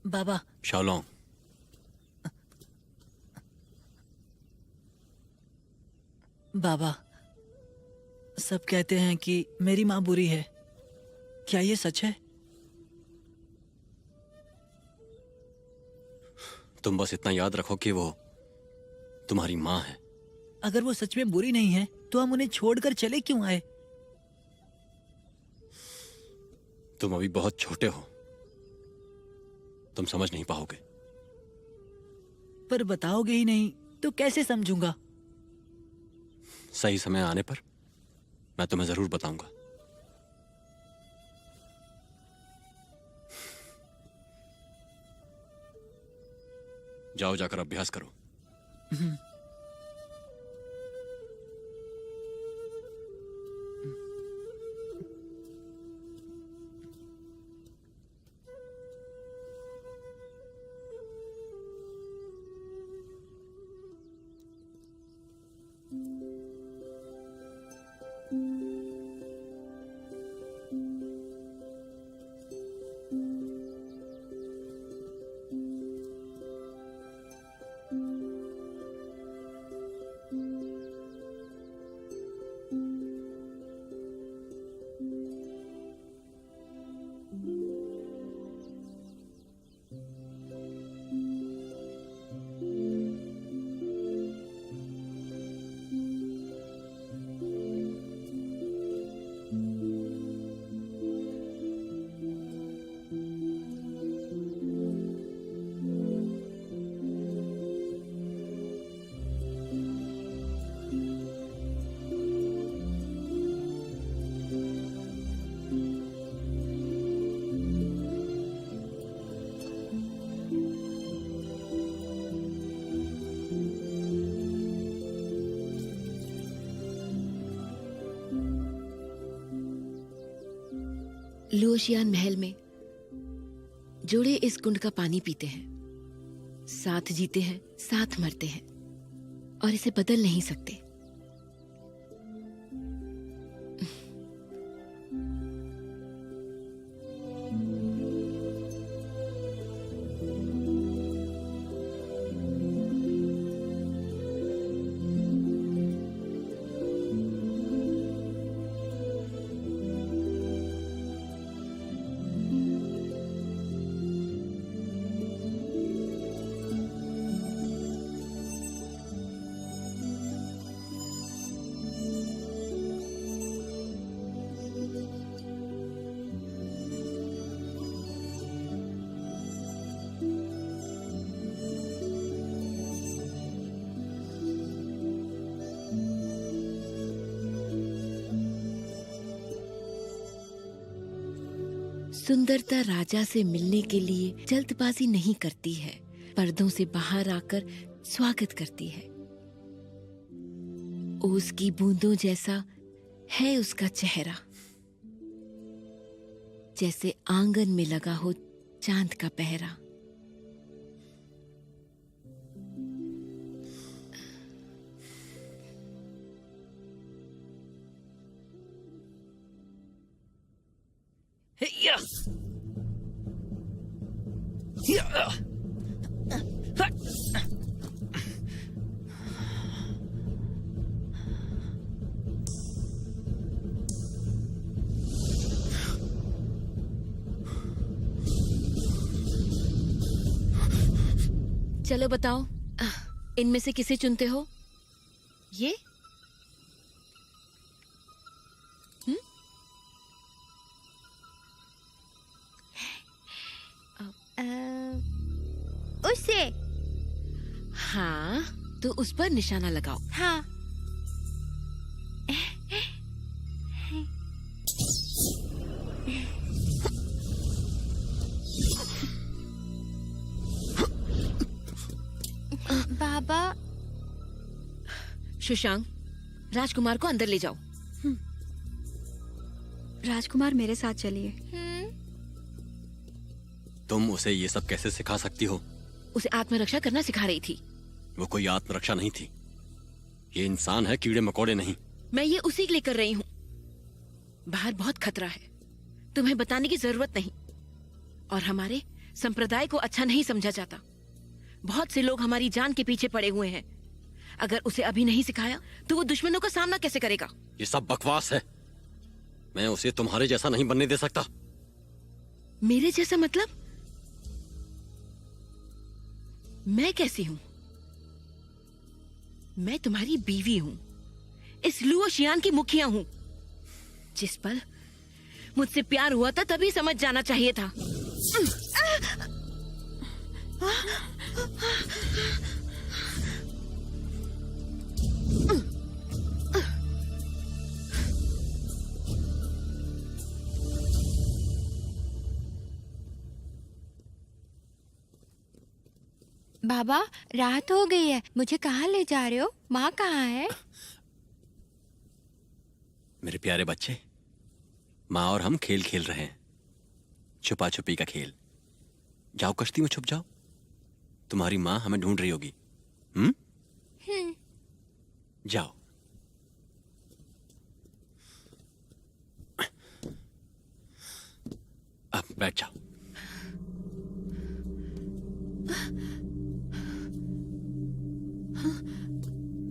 बाबा। शाओलोंग, बाबा, सब कहते हैं कि मेरी माँ बुरी है। क्या ये सच है? तुम बस इतना याद रखो कि वो तुम्हारी माँ है। अगर वो सच में बुरी नहीं है तो हम उन्हें छोड़कर चले क्यों आए? तुम अभी बहुत छोटे हो, तुम समझ नहीं पाओगे। पर बताओगे ही नहीं तो कैसे समझूंगा? सही समय आने पर मैं तुम्हें जरूर बताऊंगा। जाओ, जाकर अभ्यास करो। लुओशियान महल में जोड़े इस कुंड का पानी पीते हैं, साथ जीते हैं, साथ मरते हैं और इसे बदल नहीं सकते। सुंदरता राजा से मिलने के लिए जल्दबाजी नहीं करती है, पर्दों से बाहर आकर स्वागत करती है। ओस की बूंदों जैसा है उसका चेहरा, जैसे आंगन में लगा हो चांद का पहरा। चलो बताओ, इनमें से किसे चुनते हो? ये? उससे। हाँ, तो उस पर निशाना लगाओ। हाँ। बाबा। शुशांक, राजकुमार को अंदर ले जाओ। राजकुमार मेरे साथ चलिए। तुम उसे ये सब कैसे सिखा सकती हो? उसे आत्मरक्षा करना सिखा रही थी। वो कोई आत्मरक्षा नहीं थी, ये इंसान है, कीड़े मकोड़े नहीं। मैं ये उसी के लिए कर रही हूँ। बाहर बहुत खतरा है, तुम्हें बताने की जरूरत नहीं। और हमारे संप्रदाय को अच्छा नहीं समझा जाता। बहुत से लोग हमारी जान के पीछे पड़े हुए हैं। अगर उसे अभी नहीं सिखाया तो वो दुश्मनों का सामना कैसे करेगा? ये सब बकवास है। मैं उसे तुम्हारे जैसा नहीं बनने दे सकता। मेरे जैसा मतलब? मैं कैसी हूं? मैं तुम्हारी बीवी हूं, इस लुओशियान की मुखिया हूं। जिस पल मुझसे प्यार हुआ था तभी समझ जाना चाहिए था। बाबा, रात हो गई है, मुझे कहाँ ले जा रहे हो? माँ कहाँ है? मेरे प्यारे बच्चे, माँ और हम खेल खेल रहे हैं, छुपा छुपी का खेल। जाओ कश्ती में छुप जाओ, तुम्हारी माँ हमें ढूंढ रही होगी। जाओ। अब बैठ जाओ।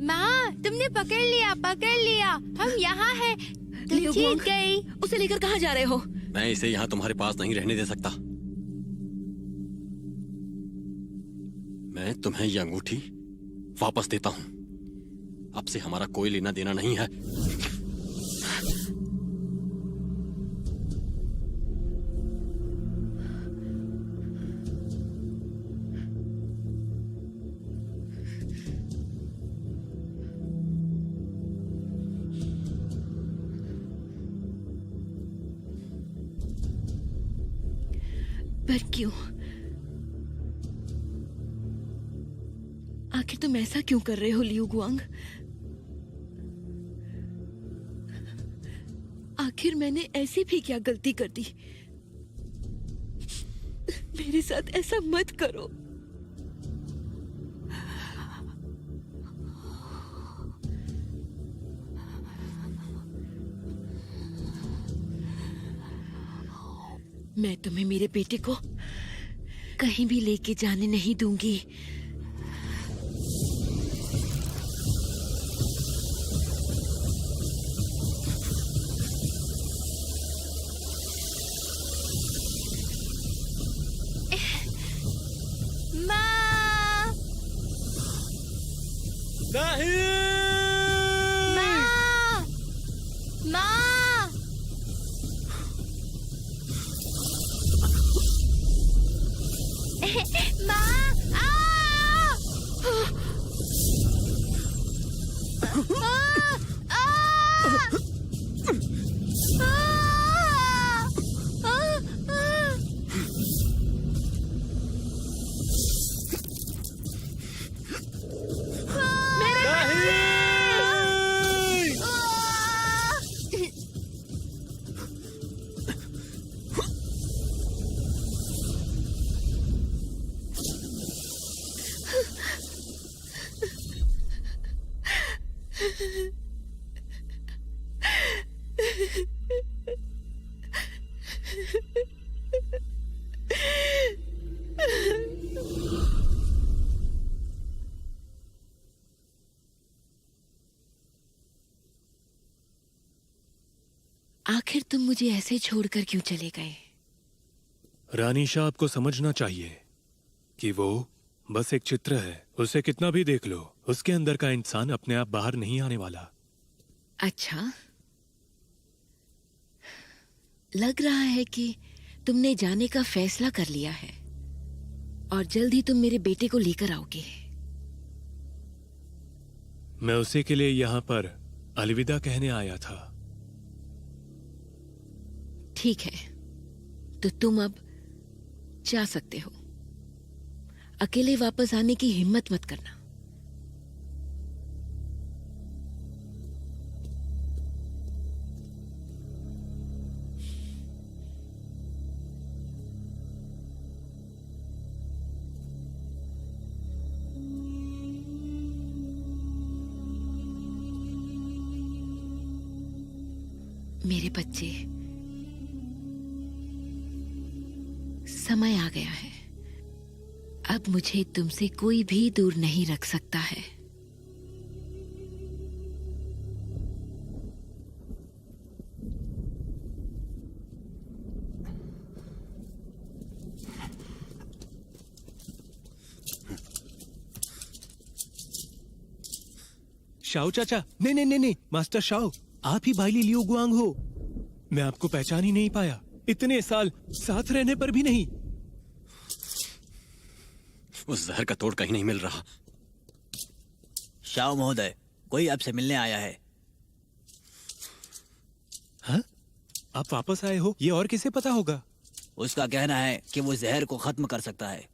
माँ, तुमने पकड़ लिया, पकड़ लिया। हम यहाँ हैं। तुम लियो जीत गुआंग, गई। उसे लेकर कहाँ जा रहे हो? मैं इसे यहाँ तुम्हारे पास नहीं रहने दे सकता। मैं तुम्हें यह अंगूठी वापस देता हूँ। अब से हमारा कोई लेना देना नहीं है। पर क्यों? आखिर तुम ऐसा क्यों कर रहे हो लियो गुआंग? आखिर मैंने ऐसी भी क्या गलती कर दी? मेरे साथ ऐसा मत करो। मैं तुम्हें मेरे बेटे को कहीं भी लेके जाने नहीं दूंगी। माँ, नहीं। माँ, माँ। माँ, आखिर तुम मुझे ऐसे छोड़कर क्यों चले गए? रानी शाह, आपको समझना चाहिए कि वो बस एक चित्र है। उसे कितना भी देख लो, उसके अंदर का इंसान अपने आप बाहर नहीं आने वाला। अच्छा, लग रहा है कि तुमने जाने का फैसला कर लिया है और जल्द ही तुम मेरे बेटे को लेकर आओगे। मैं उसी के लिए यहाँ पर अलविदा कहने आया था। ठीक है, तो तुम अब जा सकते हो। अकेले वापस आने की हिम्मत मत करना। मेरे बच्चे, समय आ गया है। अब मुझे तुमसे कोई भी दूर नहीं रख सकता है। शाओ चाचा, नहीं नहीं नहीं नहीं, मास्टर शाओ, आप ही भाईली लियो गुआंग हो। मैं आपको पहचान ही नहीं पाया, इतने साल साथ रहने पर भी नहीं। उस जहर का तोड़ कहीं नहीं मिल रहा। शाओ महोदय, कोई आपसे मिलने आया है। हाँ? आप वापस आए हो, ये और किसे पता होगा? उसका कहना है कि वो जहर को खत्म कर सकता है।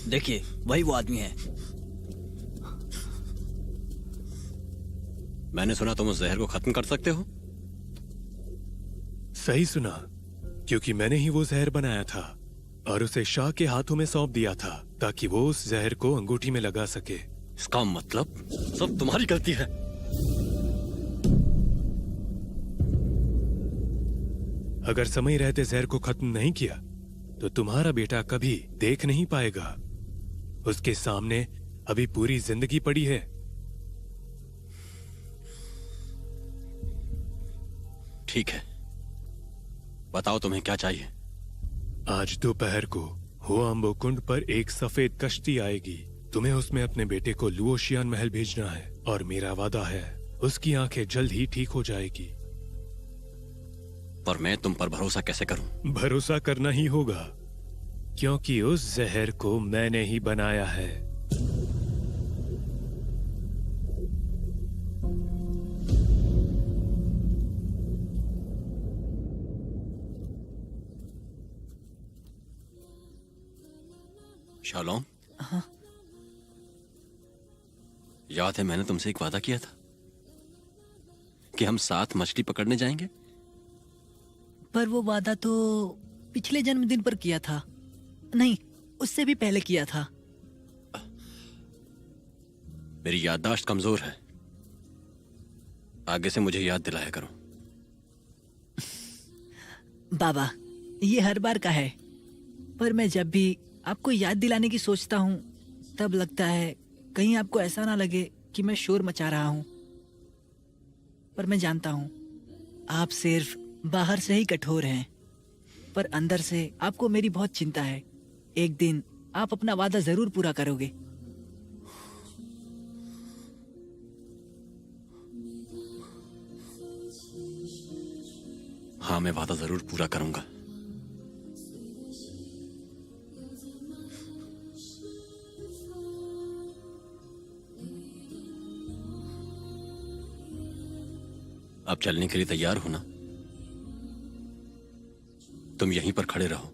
देखिए, वही वो आदमी है। मैंने सुना तुम उस जहर को खत्म कर सकते हो। सही सुना, क्योंकि मैंने ही वो जहर बनाया था और उसे शाह के हाथों में सौंप दिया था ताकि वो उस जहर को अंगूठी में लगा सके। इसका मतलब सब तुम्हारी गलती है। अगर समय रहते जहर को खत्म नहीं किया तो तुम्हारा बेटा कभी देख नहीं पाएगा। उसके सामने अभी पूरी जिंदगी पड़ी है। ठीक है, बताओ तुम्हें क्या चाहिए। आज दोपहर को हुआम्बो कुंड पर एक सफेद कश्ती आएगी। तुम्हें उसमें अपने बेटे को लुओशियान महल भेजना है और मेरा वादा है उसकी आंखें जल्द ही ठीक हो जाएगी। पर मैं तुम पर भरोसा कैसे करूं? भरोसा करना ही होगा, क्योंकि उस जहर को मैंने ही बनाया है। शालोम, याद है मैंने तुमसे एक वादा किया था कि हम साथ मछली पकड़ने जाएंगे। पर वो वादा तो पिछले जन्मदिन पर किया था। नहीं, उससे भी पहले किया था। मेरी याददाश्त कमजोर है, आगे से मुझे याद दिलाया करो। बाबा, ये हर बार का है, पर मैं जब भी आपको याद दिलाने की सोचता हूँ तब लगता है कहीं आपको ऐसा ना लगे कि मैं शोर मचा रहा हूँ। पर मैं जानता हूँ आप सिर्फ बाहर से ही कठोर हैं, पर अंदर से आपको मेरी बहुत चिंता है। एक दिन आप अपना वादा जरूर पूरा करोगे। हाँ, मैं वादा जरूर पूरा करूंगा। अब चलने के लिए तैयार हो ना? तुम यहीं पर खड़े रहो,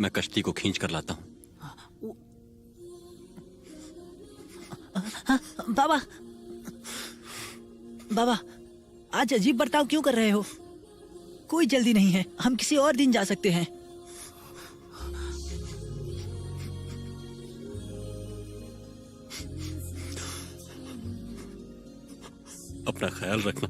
मैं कश्ती को खींच कर लाता हूं। बाबा, बाबा, आज अजीब बर्ताव क्यों कर रहे हो? कोई जल्दी नहीं है, हम किसी और दिन जा सकते हैं। अपना ख्याल रखना।